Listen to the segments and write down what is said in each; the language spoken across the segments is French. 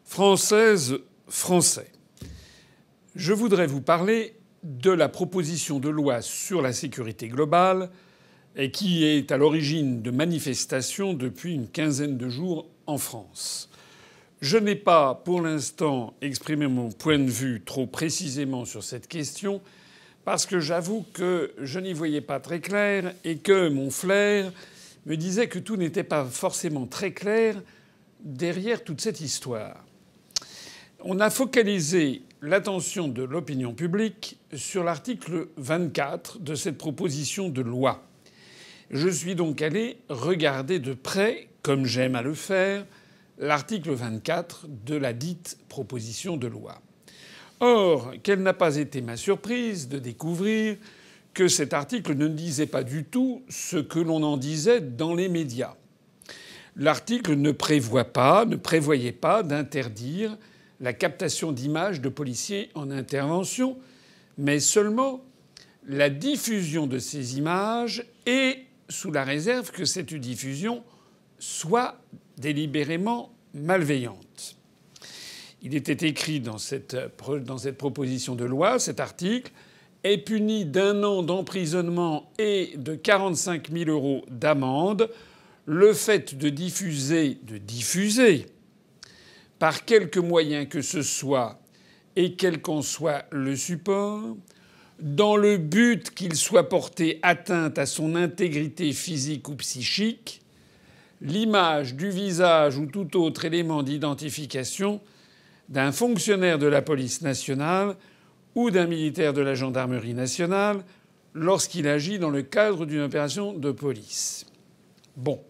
Françaises, Français, je voudrais vous parler de la proposition de loi sur la sécurité globale et qui est à l'origine de manifestations depuis une quinzaine de jours en France. Je n'ai pas, pour l'instant, exprimé mon point de vue trop précisément sur cette question parce que j'avoue que je n'y voyais pas très clair et que mon flair me disait que tout n'était pas forcément très clair derrière toute cette histoire. On a focalisé l'attention de l'opinion publique sur l'article 24 de cette proposition de loi. Je suis donc allé regarder de près, comme j'aime à le faire, l'article 24 de la dite proposition de loi. Or, quelle n'a pas été ma surprise de découvrir que cet article ne disait pas du tout ce que l'on en disait dans les médias. L'article ne prévoyait pas d'interdire la captation d'images de policiers en intervention, mais seulement la diffusion de ces images et sous la réserve que cette diffusion soit délibérément malveillante. Il était écrit dans cette proposition de loi, cet article est puni d'1 an d'emprisonnement et de 45 000 € d'amende le fait de diffuser par quelque moyen que ce soit et quel qu'en soit le support, dans le but qu'il soit porté atteinte à son intégrité physique ou psychique, l'image du visage ou tout autre élément d'identification d'un fonctionnaire de la police nationale ou d'un militaire de la gendarmerie nationale lorsqu'il agit dans le cadre d'une opération de police. Bon.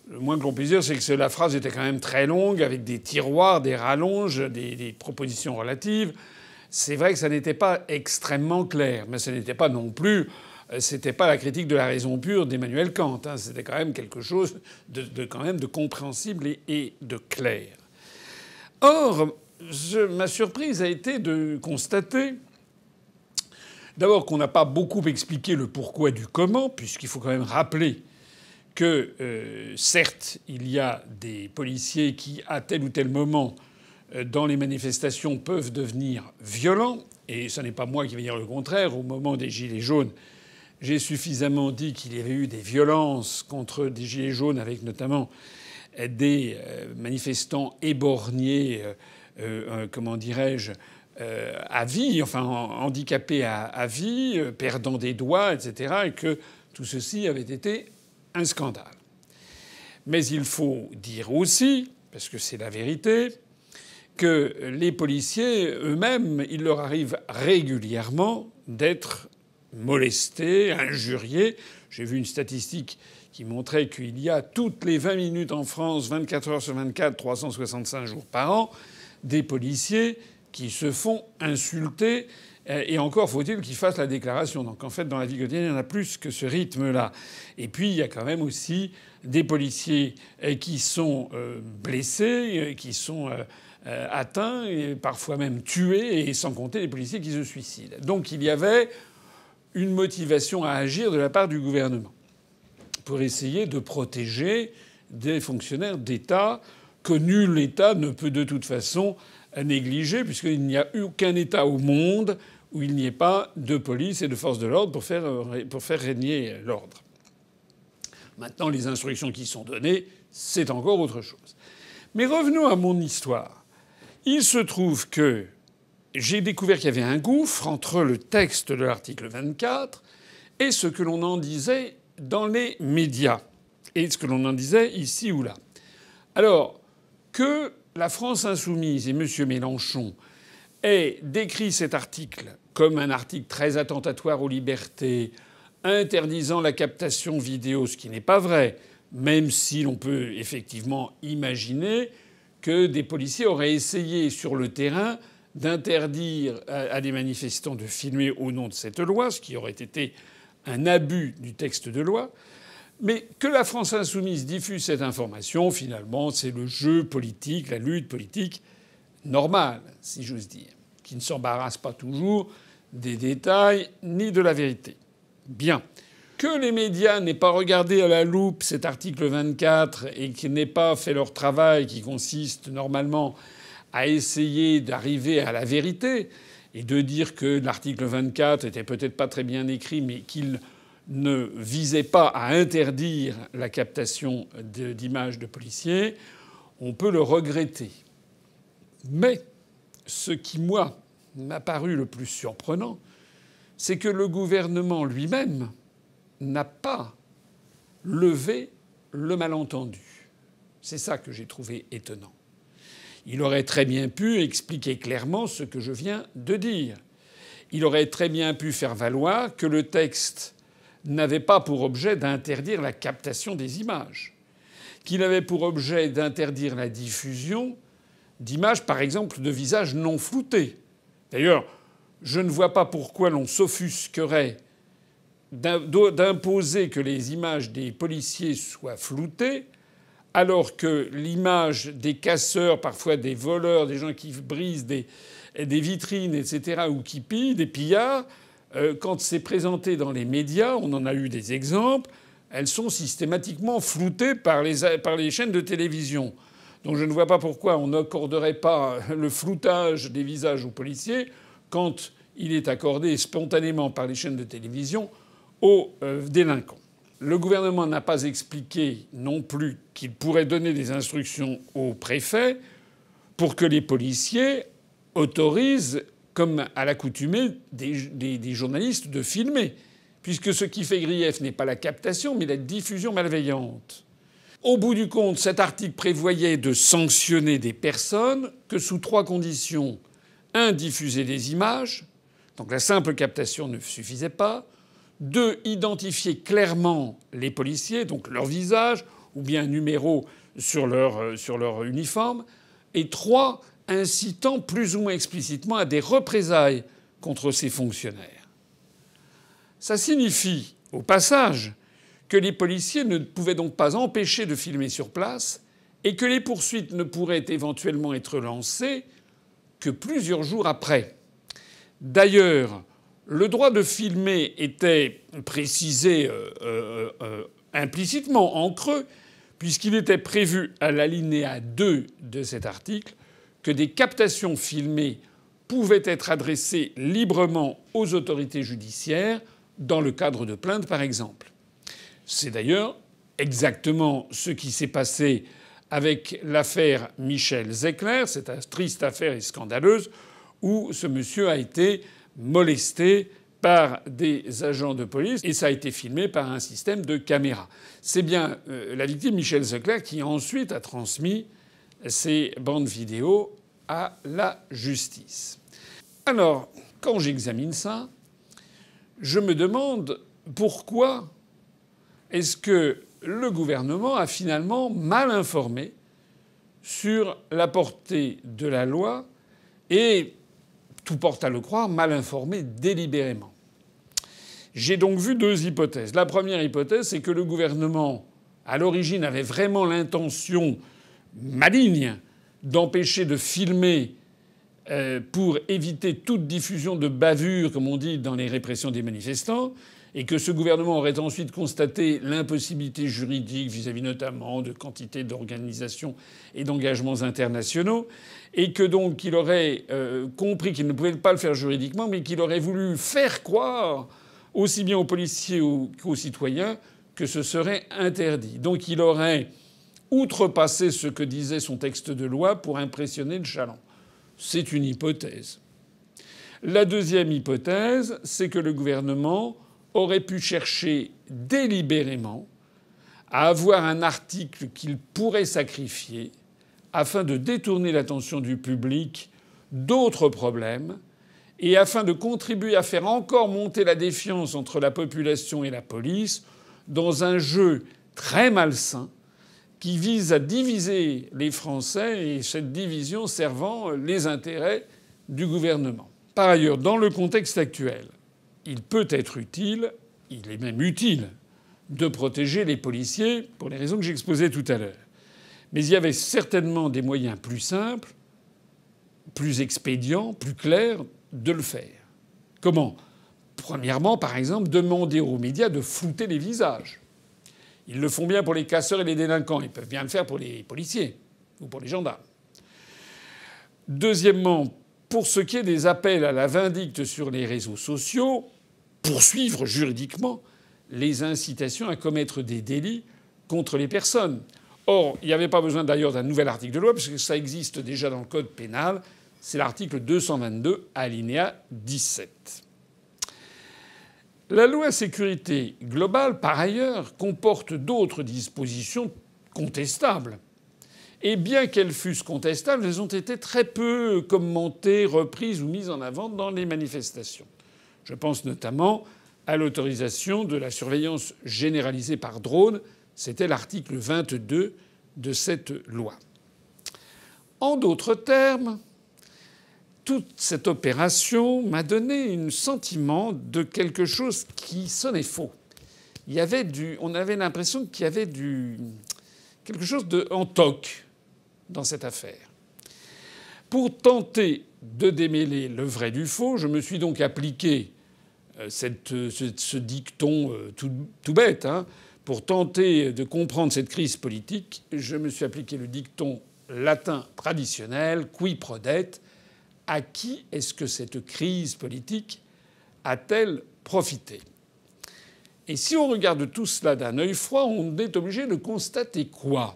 Le moins que l'on puisse dire, c'est que la phrase était quand même très longue, avec des tiroirs, des rallonges, des propositions relatives. C'est vrai que ça n'était pas extrêmement clair, mais ce n'était pas non plus... C'était pas la critique de la raison pure d'Emmanuel Kant. C'était quand même quelque chose de compréhensible et de clair. Or, ma surprise a été de constater d'abord qu'on n'a pas beaucoup expliqué le pourquoi du comment, puisqu'il faut quand même rappeler que certes, il y a des policiers qui, à tel ou tel moment, dans les manifestations, peuvent devenir violents. Et ce n'est pas moi qui vais dire le contraire. Au moment des Gilets jaunes, j'ai suffisamment dit qu'il y avait eu des violences contre des Gilets jaunes, avec notamment des manifestants éborgnés, comment dirais-je, à vie, enfin handicapés à vie, perdant des doigts, etc. Et que tout ceci avait été un scandale. Mais il faut dire aussi, parce que c'est la vérité, que les policiers eux-mêmes, il leur arrive régulièrement d'être molestés, injuriés. J'ai vu une statistique qui montrait qu'il y a toutes les 20 minutes en France, 24 heures sur 24, 365 jours par an, des policiers qui se font insulter. Et encore faut-il qu'ils fassent la déclaration. Donc en fait, dans la vie quotidienne, il y en a plus que ce rythme-là. Et puis il y a quand même aussi des policiers qui sont blessés, qui sont atteints, et parfois même tués, et sans compter les policiers qui se suicident. Donc il y avait une motivation à agir de la part du gouvernement pour essayer de protéger des fonctionnaires d'État que nul État ne peut de toute façon négliger, puisqu'il n'y a aucun État au monde où il n'y ait pas de police et de forces de l'ordre pour faire régner l'ordre. Maintenant, les instructions qui sont données, c'est encore autre chose. Mais revenons à mon histoire. Il se trouve que j'ai découvert qu'il y avait un gouffre entre le texte de l'article 24 et ce que l'on en disait dans les médias, et ce que l'on en disait ici ou là. Alors, que la France insoumise et M. Mélenchon aient décrit cet article comme un article très attentatoire aux libertés, interdisant la captation vidéo, ce qui n'est pas vrai, même si l'on peut effectivement imaginer que des policiers auraient essayé sur le terrain d'interdire à des manifestants de filmer au nom de cette loi, ce qui aurait été un abus du texte de loi. Mais que la France insoumise diffuse cette information, finalement, c'est le jeu politique, la lutte politique normale, si j'ose dire, qui ne s'embarrasse pas toujours des détails ni de la vérité. Bien. Que les médias n'aient pas regardé à la loupe cet article 24 et qu'ils n'aient pas fait leur travail qui consiste normalement à essayer d'arriver à la vérité et de dire que l'article 24 était peut-être pas très bien écrit mais qu'il ne visait pas à interdire la captation d'images de policiers, on peut le regretter. Mais ce qui, moi, m'a paru le plus surprenant, c'est que le gouvernement lui-même n'a pas levé le malentendu. C'est ça que j'ai trouvé étonnant. Il aurait très bien pu expliquer clairement ce que je viens de dire. Il aurait très bien pu faire valoir que le texte n'avait pas pour objet d'interdire la captation des images, qu'il avait pour objet d'interdire la diffusion d'images, par exemple, de visages non floutés. D'ailleurs, je ne vois pas pourquoi l'on s'offusquerait d'imposer que les images des policiers soient floutées, alors que l'image des casseurs, parfois des voleurs, des gens qui brisent des vitrines, etc., ou qui pillent, des pillards, quand c'est présenté dans les médias, on en a eu des exemples, elles sont systématiquement floutées par les chaînes de télévision. Donc je ne vois pas pourquoi on n'accorderait pas le floutage des visages aux policiers quand il est accordé spontanément par les chaînes de télévision aux délinquants. Le gouvernement n'a pas expliqué non plus qu'il pourrait donner des instructions aux préfets pour que les policiers autorisent, comme à l'accoutumée, des journalistes de filmer, puisque ce qui fait grief n'est pas la captation, mais la diffusion malveillante. Au bout du compte, cet article prévoyait de sanctionner des personnes que sous 3 conditions. 1. Diffuser des images. Donc la simple captation ne suffisait pas. 2. Identifier clairement les policiers, donc leur visage ou bien un numéro sur leur uniforme. Et 3. Incitant plus ou moins explicitement à des représailles contre ces fonctionnaires. Ça signifie, au passage, que les policiers ne pouvaient donc pas empêcher de filmer sur place et que les poursuites ne pourraient éventuellement être lancées que plusieurs jours après. D'ailleurs, le droit de filmer était précisé implicitement en creux, puisqu'il était prévu à l'alinéa 2 de cet article que des captations filmées pouvaient être adressées librement aux autorités judiciaires dans le cadre de plaintes, par exemple. C'est d'ailleurs exactement ce qui s'est passé avec l'affaire Michel Zecler, cette triste affaire et scandaleuse où ce monsieur a été molesté par des agents de police et ça a été filmé par un système de caméra. C'est bien la victime Michel Zecler qui ensuite a transmis ces bandes vidéo à la justice. Alors, quand j'examine ça, je me demande pourquoi est-ce que le gouvernement a finalement mal informé sur la portée de la loi et, tout porte à le croire, mal informé délibérément. J'ai donc vu 2 hypothèses. La première hypothèse, c'est que le gouvernement, à l'origine, avait vraiment l'intention maligne d'empêcher de filmer pour éviter toute diffusion de bavures, comme on dit, dans les répressions des manifestants, et que ce gouvernement aurait ensuite constaté l'impossibilité juridique vis-à-vis notamment de quantité d'organisations et d'engagements internationaux, et que donc il aurait compris qu'il ne pouvait pas le faire juridiquement, mais qu'il aurait voulu faire croire aussi bien aux policiers qu'aux citoyens que ce serait interdit. Donc il aurait outrepassé ce que disait son texte de loi pour impressionner le chaland. C'est une hypothèse. La deuxième hypothèse, c'est que le gouvernement aurait pu chercher délibérément à avoir un article qu'il pourrait sacrifier afin de détourner l'attention du public d'autres problèmes et afin de contribuer à faire encore monter la défiance entre la population et la police dans un jeu très malsain qui vise à diviser les Français et cette division servant les intérêts du gouvernement. Par ailleurs, dans le contexte actuel, il peut être utile, il est même utile, de protéger les policiers pour les raisons que j'exposais tout à l'heure. Mais il y avait certainement des moyens plus simples, plus expédients, plus clairs de le faire. Comment ? Premièrement, par exemple, demander aux médias de flouter les visages. Ils le font bien pour les casseurs et les délinquants. Ils peuvent bien le faire pour les policiers ou pour les gendarmes. Deuxièmement, pour ce qui est des appels à la vindicte sur les réseaux sociaux, poursuivre juridiquement les incitations à commettre des délits contre les personnes. Or, il n'y avait pas besoin d'ailleurs d'un nouvel article de loi, puisque ça existe déjà dans le code pénal. C'est l'article 222, alinéa 17. La loi sécurité globale, par ailleurs, comporte d'autres dispositions contestables. Et bien qu'elles fussent contestables, elles ont été très peu commentées, reprises ou mises en avant dans les manifestations. Je pense notamment à l'autorisation de la surveillance généralisée par drone. C'était l'article 22 de cette loi. En d'autres termes, toute cette opération m'a donné un sentiment de quelque chose qui sonnait faux. On avait l'impression qu'il y avait quelque chose en toc dans cette affaire. Pour tenter de démêler le vrai du faux, je me suis donc appliqué ce dicton tout bête. Pour tenter de comprendre cette crise politique, je me suis appliqué le dicton latin traditionnel qui prodet. À qui est-ce que cette crise politique a-t-elle profité? Et si on regarde tout cela d'un œil froid, on est obligé de constater quoi?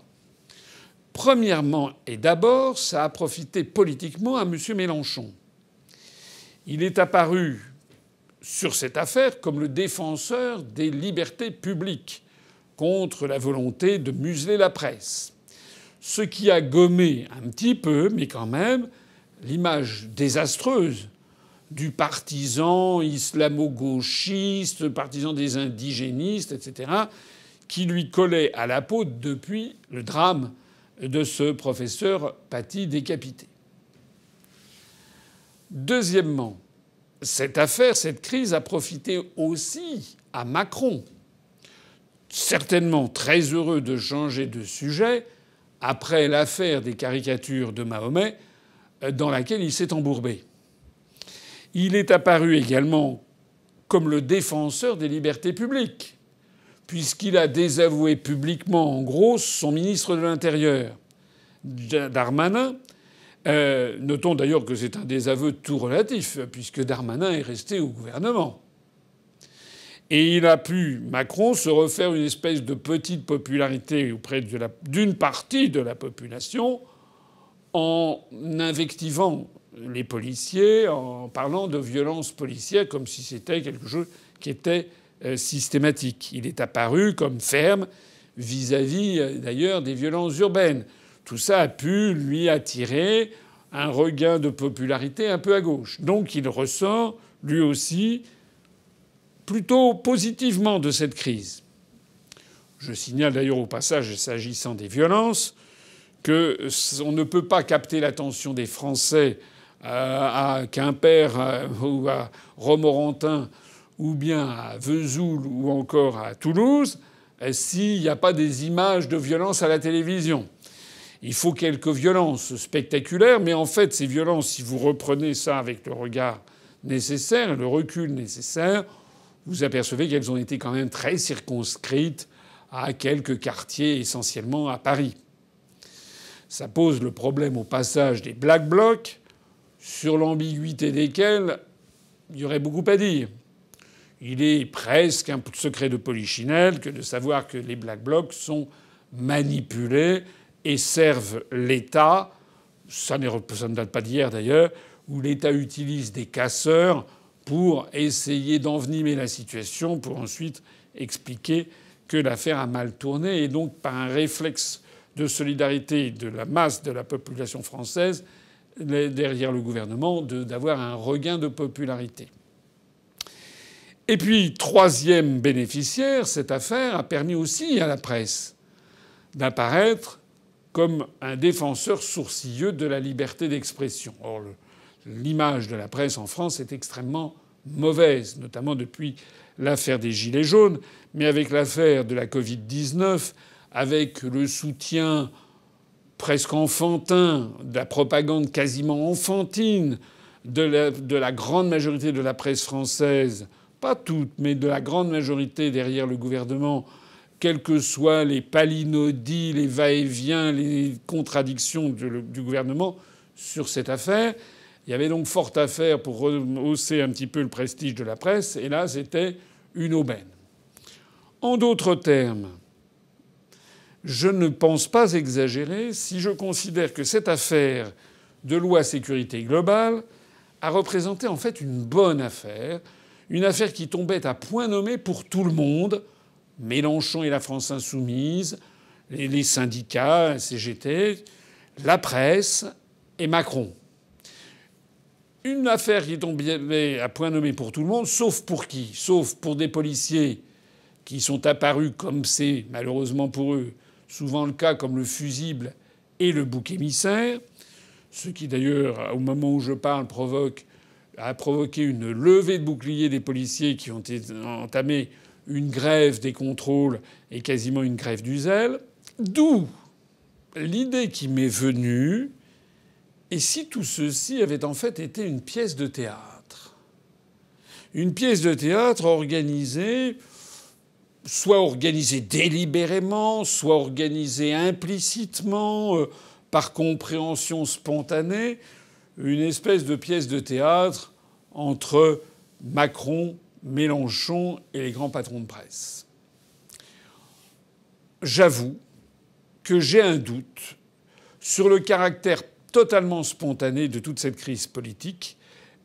Premièrement et d'abord, ça a profité politiquement à M. Mélenchon. Il est apparu sur cette affaire comme le défenseur des libertés publiques contre la volonté de museler la presse. Ce qui a gommé un petit peu, mais quand même, l'image désastreuse du partisan islamo-gauchiste, partisan des indigénistes, etc., qui lui collait à la peau depuis le drame de ce professeur Paty décapité. Deuxièmement, cette affaire, cette crise a profité aussi à Macron, certainement très heureux de changer de sujet après l'affaire des caricatures de Mahomet dans laquelle il s'est embourbé. Il est apparu également comme le défenseur des libertés publiques, puisqu'il a désavoué publiquement, en gros, son ministre de l'Intérieur, Darmanin. Notons d'ailleurs que c'est un désaveu tout relatif, puisque Darmanin est resté au gouvernement. Et il a pu, Macron, se refaire une espèce de petite popularité auprès d'une partie de la population en invectivant les policiers, en parlant de violences policières comme si c'était quelque chose qui était systématique. Il est apparu comme ferme vis-à-vis d'ailleurs des violences urbaines. Tout ça a pu lui attirer un regain de popularité un peu à gauche. Donc il ressort, lui aussi, plutôt positivement de cette crise. Je signale d'ailleurs au passage, s'agissant des violences, qu'on ne peut pas capter l'attention des Français à Quimper ou à Romorantin ou bien à Vesoul ou encore à Toulouse s'il n'y a pas des images de violence à la télévision. Il faut quelques violences spectaculaires, mais en fait ces violences, si vous reprenez ça avec le regard nécessaire, le recul nécessaire, vous apercevez qu'elles ont été quand même très circonscrites à quelques quartiers, essentiellement à Paris. Ça pose le problème au passage des Black Blocs, sur l'ambiguïté desquels il y aurait beaucoup à dire. Il est presque un secret de polichinelle que de savoir que les Black Blocs sont manipulés et servent l'État. Ça ne date pas d'hier d'ailleurs, où l'État utilise des casseurs pour essayer d'envenimer la situation, pour ensuite expliquer que l'affaire a mal tourné, et donc par un réflexe de solidarité de la masse de la population française derrière le gouvernement, d'avoir un regain de popularité. Et puis, troisième bénéficiaire, cette affaire a permis aussi à la presse d'apparaître comme un défenseur sourcilleux de la liberté d'expression. Or, l'image de la presse en France est extrêmement mauvaise, notamment depuis l'affaire des Gilets jaunes, mais avec l'affaire de la Covid-19, avec le soutien presque enfantin, de la propagande quasiment enfantine de la grande majorité de la presse française pas toutes, mais de la grande majorité derrière le gouvernement, quels que soient les palinodies, les va-et-vient, les contradictions du gouvernement sur cette affaire. Il y avait donc fort à faire pour rehausser un petit peu le prestige de la presse, et là, c'était une aubaine. En d'autres termes, je ne pense pas exagérer si je considère que cette affaire de loi sécurité globale a représenté en fait une bonne affaire, une affaire qui tombait à point nommé pour tout le monde, Mélenchon et la France insoumise, les syndicats, la CGT, la presse et Macron. Une affaire qui tombait à point nommé pour tout le monde, sauf pour qui? Sauf pour des policiers qui sont apparus, comme c'est malheureusement pour eux souvent le cas, comme le fusible et le bouc émissaire, ce qui d'ailleurs, au moment où je parle, a provoqué une levée de boucliers des policiers qui ont entamé une grève des contrôles et quasiment une grève du zèle. D'où l'idée qui m'est venue, et si tout ceci avait en fait été une pièce de théâtre? Une pièce de théâtre organisée, soit organisée délibérément, soit organisée implicitement, par compréhension spontanée, une espèce de pièce de théâtre entre Macron, Mélenchon et les grands patrons de presse. J'avoue que j'ai un doute sur le caractère totalement spontané de toute cette crise politique,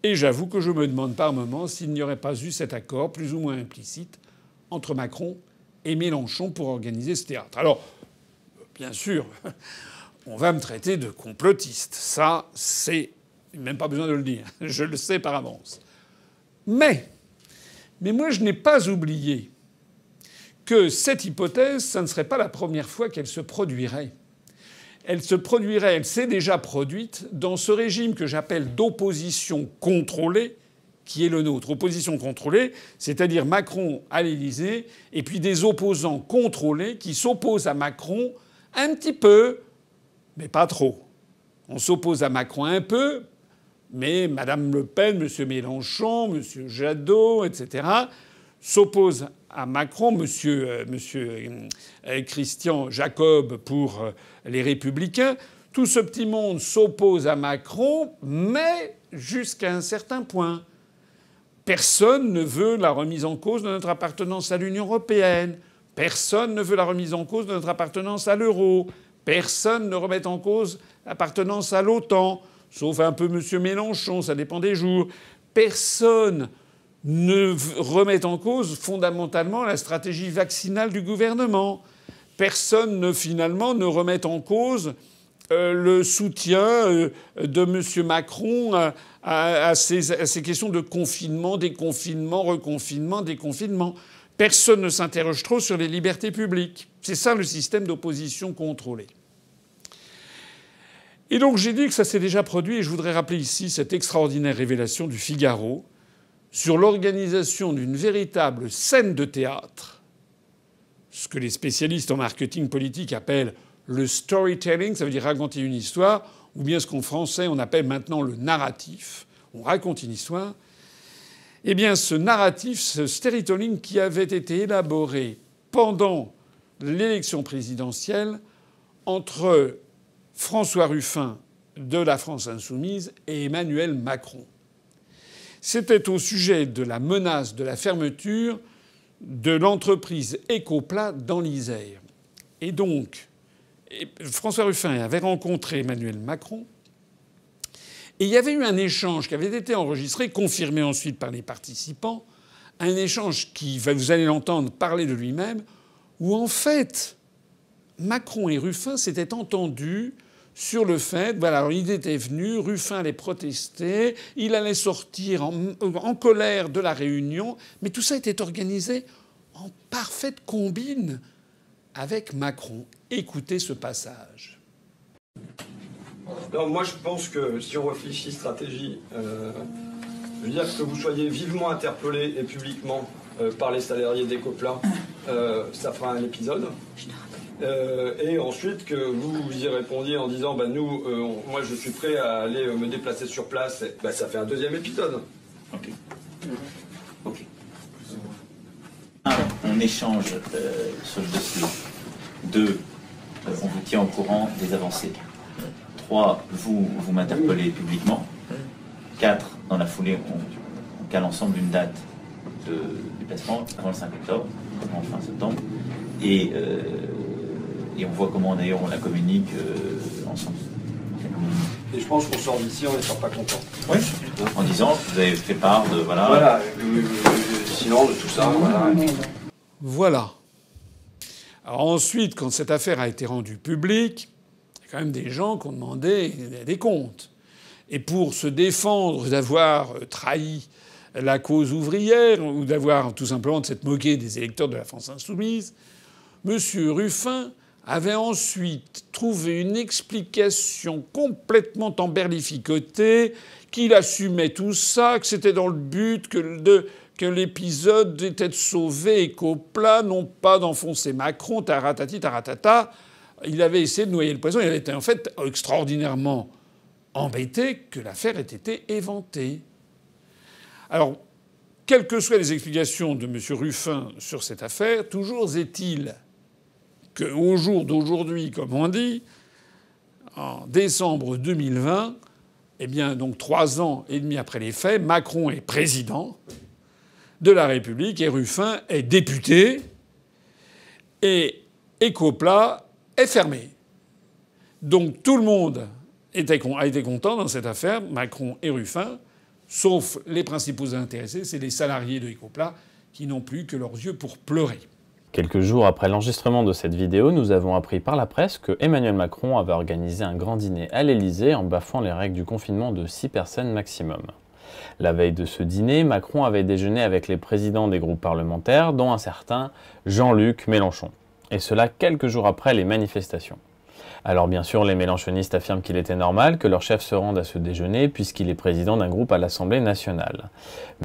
et j'avoue que je me demande par moments s'il n'y aurait pas eu cet accord, plus ou moins implicite, entre Macron et Mélenchon pour organiser ce théâtre. Alors, bien sûr, on va me traiter de complotiste. Ça, c'est même pas besoin de le dire. Je le sais par avance. Mais moi, je n'ai pas oublié que cette hypothèse, ça ne serait pas la première fois qu'elle se produirait. Elle s'est déjà produite dans ce régime que j'appelle d'opposition contrôlée, qui est le nôtre. Opposition contrôlée, c'est-à-dire Macron à l'Élysée, et puis des opposants contrôlés qui s'opposent à Macron un petit peu, mais pas trop. On s'oppose à Macron un peu, mais Madame Le Pen, M. Mélenchon, M. Jadot, etc., s'opposent à Macron, M. Christian Jacob pour les Républicains. Tout ce petit monde s'oppose à Macron, mais jusqu'à un certain point. Personne ne veut la remise en cause de notre appartenance à l'Union européenne. Personne ne veut la remise en cause de notre appartenance à l'euro. Personne ne remet en cause l'appartenance à l'OTAN, sauf un peu M. Mélenchon, ça dépend des jours. Personne ne remet en cause fondamentalement la stratégie vaccinale du gouvernement. Personne finalement ne remet en cause le soutien de M. Macron à ces questions de confinement, déconfinement, reconfinement, déconfinement. Personne ne s'interroge trop sur les libertés publiques. C'est ça le système d'opposition contrôlée. Et donc j'ai dit que ça s'est déjà produit, et je voudrais rappeler ici cette extraordinaire révélation du Figaro sur l'organisation d'une véritable scène de théâtre, ce que les spécialistes en marketing politique appellent le storytelling, ça veut dire raconter une histoire, ou bien ce qu'en français on appelle maintenant le narratif. On raconte une histoire. Eh bien, ce narratif, ce storytelling qui avait été élaboré pendant l'élection présidentielle entre François Ruffin de la France insoumise et Emmanuel Macron. C'était au sujet de la menace de la fermeture de l'entreprise Ecopla dans l'Isère. Et donc, François Ruffin avait rencontré Emmanuel Macron. Et il y avait eu un échange qui avait été enregistré, confirmé ensuite par les participants, un échange qui, vous allez l'entendre parler de lui-même, où en fait, Macron et Ruffin s'étaient entendus sur le fait, voilà, alors l'idée était venue, Ruffin allait protester, il allait sortir en colère de la réunion, mais tout ça était organisé en parfaite combine avec Macron. Écoutez ce passage. Alors moi je pense que si on réfléchit stratégie, je veux dire que vous soyez vivement interpellé et publiquement par les salariés d'Ecopla, ça fera un épisode. Et ensuite que vous y répondiez en disant bah nous, moi je suis prêt à aller me déplacer sur place, bah, ça fait un deuxième épisode. Ok. on échange sur le dossier. 2, on vous tient au courant des avancées. 3, vous m'interpellez publiquement. 4, dans la foulée, on cale ensemble une date de déplacement avant le 5 octobre, avant fin septembre. Et on voit comment d'ailleurs on la communique ensemble. Et je pense qu'on sort d'ici, on ne sort pas content. Oui, en disant que vous avez fait part de Voilà, sinon de tout ça, voilà. Voilà. Alors ensuite, quand cette affaire a été rendue publique, il y a quand même des gens qui ont demandé des comptes. Et pour se défendre d'avoir trahi la cause ouvrière ou d'avoir tout simplement de s'être moqué des électeurs de la France insoumise, M. Ruffin avait ensuite trouvé une explication complètement emberlificotée, qu'il assumait tout ça, que c'était dans le but que l'épisode était de sauver Ecopla, non pas d'enfoncer Macron, taratati, taratata. Il avait essayé de noyer le poisson. Il avait été en fait extraordinairement embêté que l'affaire ait été éventée. Alors, quelles que soient les explications de M. Ruffin sur cette affaire, toujours est-il qu'au jour d'aujourd'hui, comme on dit, en décembre 2020, eh bien, donc 3 ans et demi après les faits, Macron est président de la République et Ruffin est député et Ecopla est fermé. Donc tout le monde a été content dans cette affaire, Macron et Ruffin, sauf les principaux intéressés, c'est les salariés de Ecopla qui n'ont plus que leurs yeux pour pleurer. Quelques jours après l'enregistrement de cette vidéo, nous avons appris par la presse que Emmanuel Macron avait organisé un grand dîner à l'Élysée en bafouant les règles du confinement de 6 personnes maximum. La veille de ce dîner, Macron avait déjeuné avec les présidents des groupes parlementaires, dont un certain Jean-Luc Mélenchon. Et cela quelques jours après les manifestations. Alors bien sûr, les mélenchonistes affirment qu'il était normal que leur chef se rende à ce déjeuner puisqu'il est président d'un groupe à l'Assemblée nationale.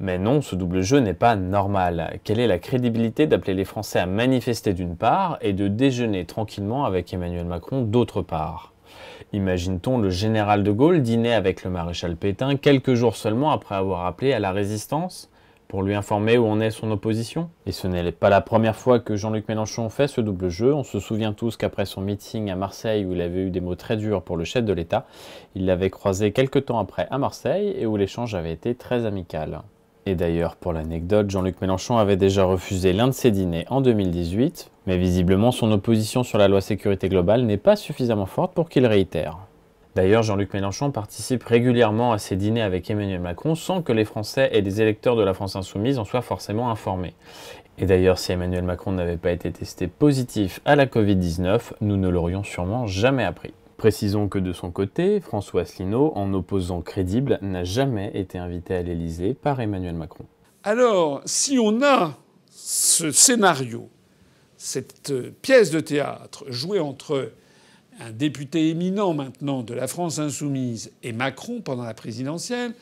Mais non, ce double jeu n'est pas normal. Quelle est la crédibilité d'appeler les Français à manifester d'une part et de déjeuner tranquillement avec Emmanuel Macron d'autre part ? Imagine-t-on le général de Gaulle dîner avec le maréchal Pétain quelques jours seulement après avoir appelé à la résistance pour lui informer où en est son opposition? Et ce n'est pas la première fois que Jean-Luc Mélenchon fait ce double jeu. On se souvient tous qu'après son meeting à Marseille où il avait eu des mots très durs pour le chef de l'État, il l'avait croisé quelques temps après à Marseille et où l'échange avait été très amical. Et d'ailleurs, pour l'anecdote, Jean-Luc Mélenchon avait déjà refusé l'un de ses dîners en 2018, mais visiblement son opposition sur la loi sécurité globale n'est pas suffisamment forte pour qu'il réitère. D'ailleurs, Jean-Luc Mélenchon participe régulièrement à ces dîners avec Emmanuel Macron sans que les Français et les électeurs de la France insoumise en soient forcément informés. Et d'ailleurs, si Emmanuel Macron n'avait pas été testé positif à la Covid-19, nous ne l'aurions sûrement jamais appris. Précisons que de son côté, François Asselineau, en opposant crédible, n'a jamais été invité à l'Élysée par Emmanuel Macron. Alors, si on a ce scénario, cette pièce de théâtre jouée entre un député éminent maintenant de la France insoumise et Macron pendant la présidentielle,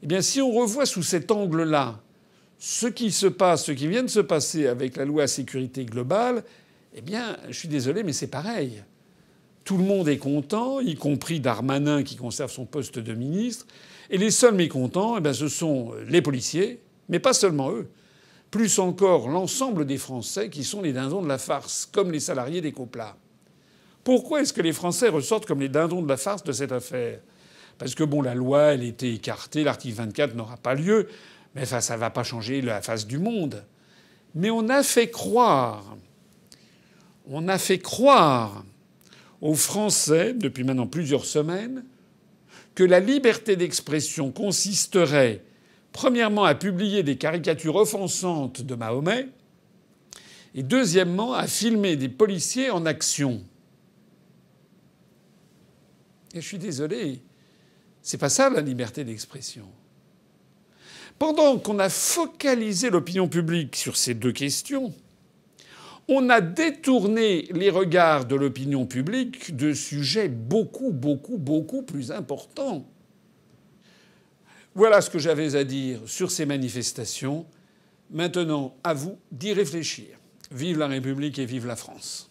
eh bien si on revoit sous cet angle-là ce qui se passe, ce qui vient de se passer avec la loi sécurité globale, eh bien je suis désolé mais c'est pareil. Tout le monde est content, y compris Darmanin qui conserve son poste de ministre, et les seuls mécontents, eh bien, ce sont les policiers, mais pas seulement eux, plus encore l'ensemble des Français qui sont les dindons de la farce, comme les salariés d'Ecopla. Pourquoi est-ce que les Français ressortent comme les dindons de la farce de cette affaire? Parce que bon, la loi, elle était écartée, l'article 24 n'aura pas lieu, mais enfin, ça va pas changer la face du monde. Mais on a fait croire aux Français, depuis maintenant plusieurs semaines, que la liberté d'expression consisterait, premièrement, à publier des caricatures offensantes de Mahomet, et deuxièmement, à filmer des policiers en action. Et je suis désolé, c'est pas ça la liberté d'expression. Pendant qu'on a focalisé l'opinion publique sur ces deux questions, on a détourné les regards de l'opinion publique de sujets beaucoup plus importants. Voilà ce que j'avais à dire sur ces manifestations. Maintenant, à vous d'y réfléchir. Vive la République et vive la France.